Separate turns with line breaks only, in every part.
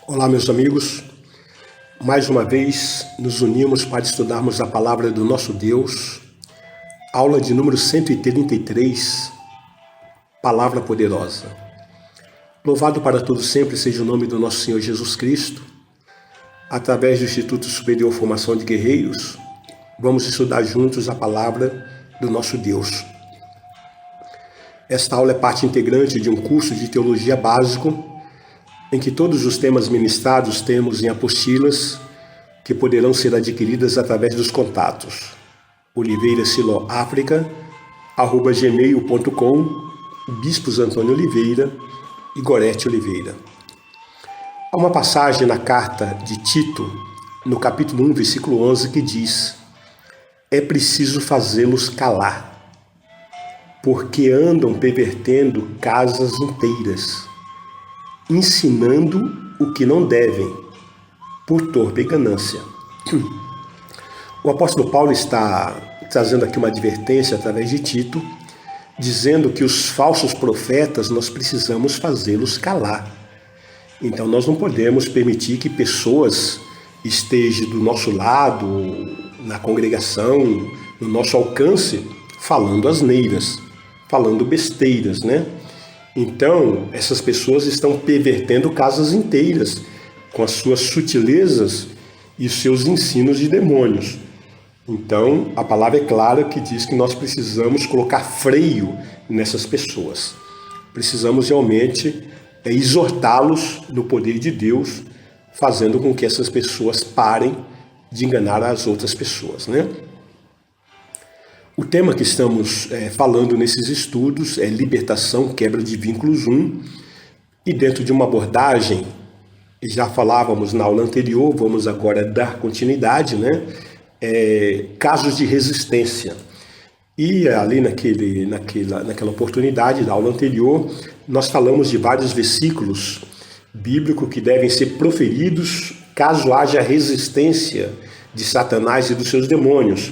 Olá, meus amigos. Mais uma vez nos unimos para estudarmos a palavra do nosso Deus. Aula de número 133, Palavra Poderosa. Louvado para todos sempre seja o nome do nosso Senhor Jesus Cristo. Através do Instituto Superior Formação de Guerreiros, vamos estudar juntos a palavra do nosso Deus. Esta aula é parte integrante de um curso de teologia básico em que todos os temas ministrados temos em apostilas que poderão ser adquiridas através dos contatos oliveirasiloafrica@gmail.com, Bispos Antônio Oliveira e Gorete Oliveira. Há uma passagem na carta de Tito, no capítulo 1, versículo 11, que diz: é preciso fazê-los calar, porque andam pervertendo casas inteiras, ensinando o que não devem, por torpe ganância. O apóstolo Paulo está trazendo aqui uma advertência através de Tito, dizendo que os falsos profetas nós precisamos fazê-los calar. Então nós não podemos permitir que pessoas estejam do nosso lado, na congregação, no nosso alcance, falando asneiras, falando besteiras, né? Então, essas pessoas estão pervertendo casas inteiras com as suas sutilezas e os seus ensinos de demônios. Então, a palavra é clara que diz que nós precisamos colocar freio nessas pessoas. Precisamos realmente exortá-los no poder de Deus, fazendo com que essas pessoas parem de enganar as outras pessoas, né? O tema que estamos falando nesses estudos é Libertação, Quebra de Vínculos 1, e dentro de uma abordagem, já falávamos na aula anterior, vamos agora dar continuidade, né? Casos de resistência. E ali naquela oportunidade da aula anterior, nós falamos de vários versículos bíblicos que devem ser proferidos caso haja resistência de Satanás e dos seus demônios,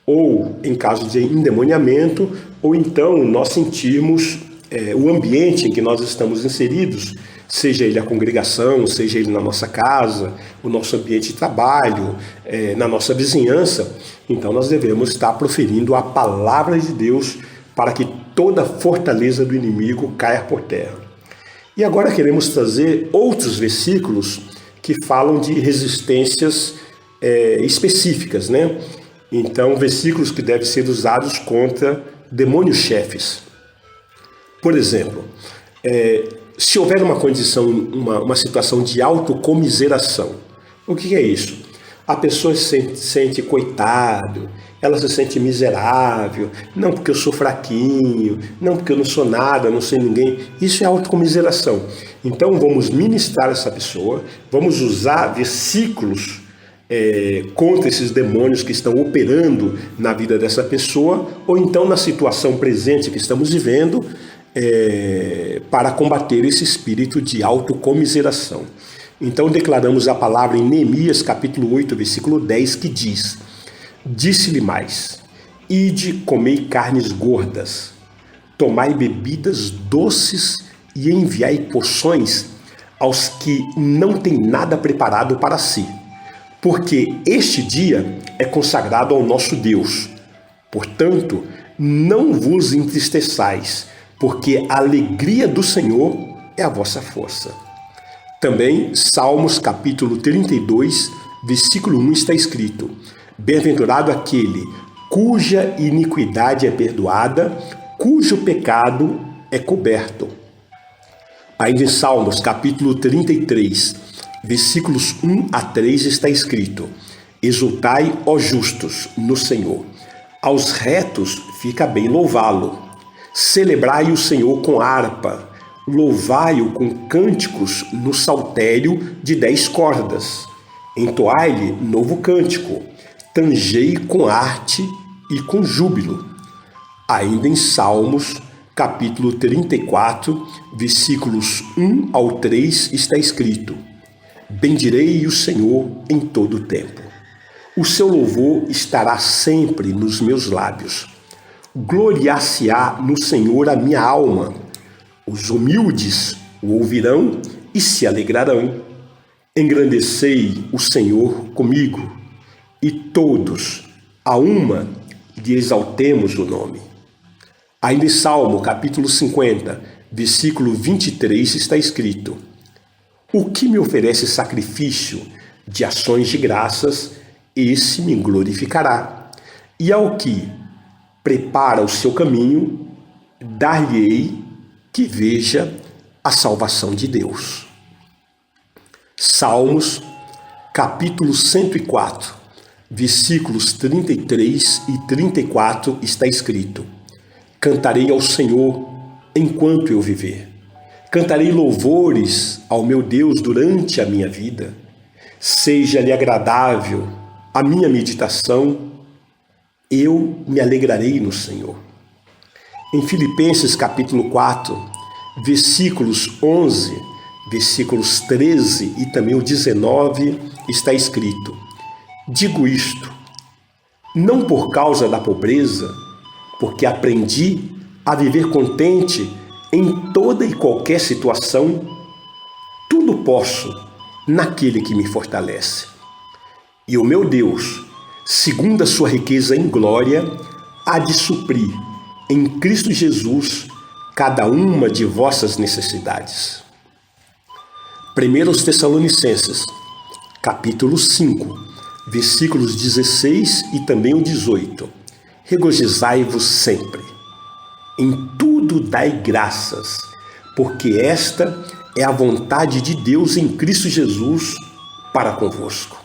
ou em caso de endemoniamento, ou então nós sentirmos o ambiente em que nós estamos inseridos, seja ele a congregação, seja ele na nossa casa, o nosso ambiente de trabalho, na nossa vizinhança. Então nós devemos estar proferindo a palavra de Deus para que toda fortaleza do inimigo caia por terra. E agora queremos trazer outros versículos que falam de resistências específicas, né? Então, versículos que devem ser usados contra demônios-chefes. Por exemplo, se houver uma condição, uma situação de autocomiseração, o que é isso? A pessoa se sente coitado, ela se sente miserável, não porque eu sou fraquinho, não porque eu não sou nada, não sou ninguém. Isso é autocomiseração. Então, vamos ministrar essa pessoa, vamos usar versículos contra esses demônios que estão operando na vida dessa pessoa, ou então na situação presente que estamos vivendo, para combater esse espírito de autocomiseração. Então declaramos a palavra em Neemias capítulo 8, versículo 10, que diz: disse-lhe mais, ide comei carnes gordas, tomai bebidas doces e enviai porções aos que não têm nada preparado para si, porque este dia é consagrado ao nosso Deus. Portanto, não vos entristeçais, porque a alegria do Senhor é a vossa força. Também, Salmos capítulo 32, versículo 1 está escrito: bem-aventurado aquele cuja iniquidade é perdoada, cujo pecado é coberto. Ainda em Salmos capítulo 33, versículos 1 a 3 está escrito: exultai, ó justos, no Senhor. Aos retos fica bem louvá-lo. Celebrai o Senhor com harpa. Louvai-o com cânticos no saltério de 10 cordas. Entoai-lhe novo cântico. Tangei com arte e com júbilo. Ainda em Salmos capítulo 34, versículos 1 ao 3 está escrito: bendirei o Senhor em todo o tempo. O seu louvor estará sempre nos meus lábios. Gloriar-se-á no Senhor a minha alma. Os humildes o ouvirão e se alegrarão. Engrandecei o Senhor comigo, e todos, a uma, lhe exaltemos o nome. Ainda em Salmo, capítulo 50, versículo 23, está escrito: o que me oferece sacrifício de ações de graças, esse me glorificará. E ao que prepara o seu caminho, dar-lhe-ei que veja a salvação de Deus. Salmos, capítulo 104, versículos 33 e 34, está escrito: cantarei ao Senhor enquanto eu viver. Cantarei louvores ao meu Deus durante a minha vida. Seja-lhe agradável a minha meditação, eu me alegrarei no Senhor. Em Filipenses capítulo 4, versículos 11, versículos 13 e também o 19, está escrito: digo isto, não por causa da pobreza, porque aprendi a viver contente em toda e qualquer situação. Tudo posso naquele que me fortalece. E o meu Deus, segundo a sua riqueza em glória, há de suprir em Cristo Jesus cada uma de vossas necessidades. 1 Tessalonicenses, capítulo 5, versículos 16 e também o 18. Regozijai-vos sempre. Em tudo dai graças, porque esta é a vontade de Deus em Cristo Jesus para convosco.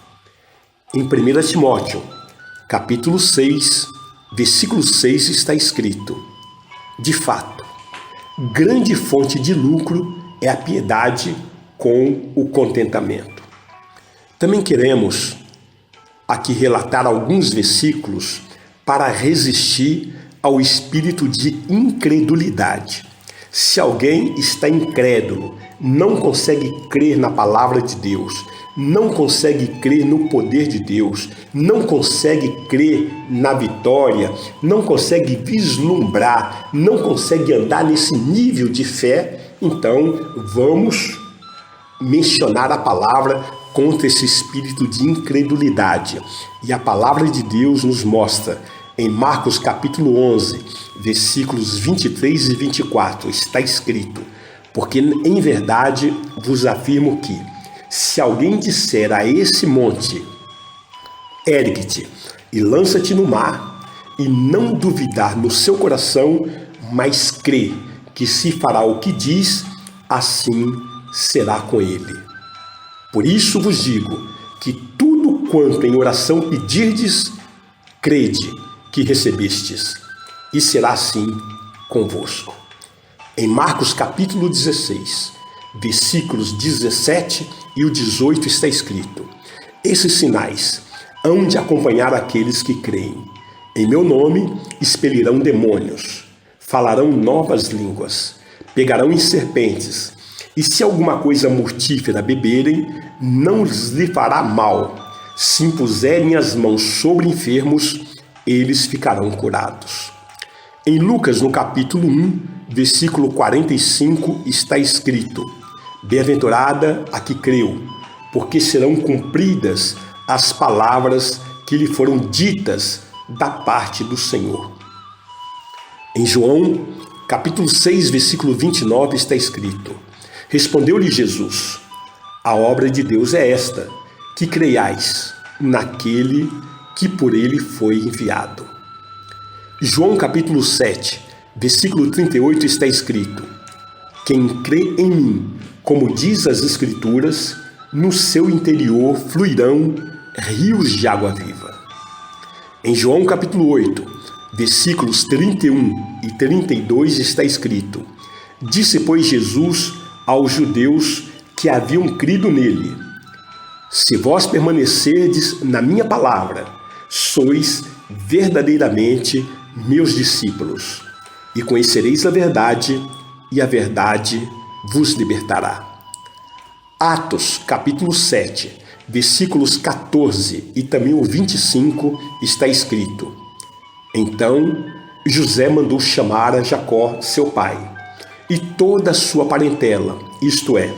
Em 1 Timóteo, capítulo 6, versículo 6 está escrito: de fato, grande fonte de lucro é a piedade com o contentamento. Também queremos aqui relatar alguns versículos para resistir ao espírito de incredulidade. Se alguém está incrédulo, não consegue crer na palavra de Deus, não consegue crer no poder de Deus, não consegue crer na vitória, não consegue vislumbrar, não consegue andar nesse nível de fé, então vamos mencionar a palavra contra esse espírito de incredulidade. E a palavra de Deus nos mostra em Marcos capítulo 11, versículos 23 e 24, está escrito: porque em verdade vos afirmo que, se alguém disser a esse monte, ergue-te e lança-te no mar, e não duvidar no seu coração, mas crê que se fará o que diz, assim será com ele. Por isso vos digo que tudo quanto em oração pedirdes, crede que recebestes, e será assim convosco. Em Marcos capítulo 16, versículos 17 e o 18 está escrito: esses sinais hão de acompanhar aqueles que creem. Em meu nome expelirão demônios, falarão novas línguas, pegarão em serpentes, e se alguma coisa mortífera beberem, não lhe fará mal. Se impuserem as mãos sobre enfermos, eles ficarão curados. Em Lucas, no capítulo 1, versículo 45, está escrito: bem-aventurada a que creu, porque serão cumpridas as palavras que lhe foram ditas da parte do Senhor. Em João, capítulo 6, versículo 29, está escrito: respondeu-lhe Jesus: a obra de Deus é esta, que creiais naquele que por ele foi enviado. João capítulo 7, versículo 38 está escrito: quem crê em mim, como diz as Escrituras, no seu interior fluirão rios de água viva. Em João capítulo 8, versículos 31 e 32 está escrito: disse, pois, Jesus aos judeus que haviam crido nele: se vós permanecerdes na minha palavra, sois verdadeiramente meus discípulos, e conhecereis a verdade, e a verdade vos libertará. Atos, capítulo 7, versículos 14 e também o 25, está escrito: então José mandou chamar a Jacó, seu pai, e toda a sua parentela, isto é,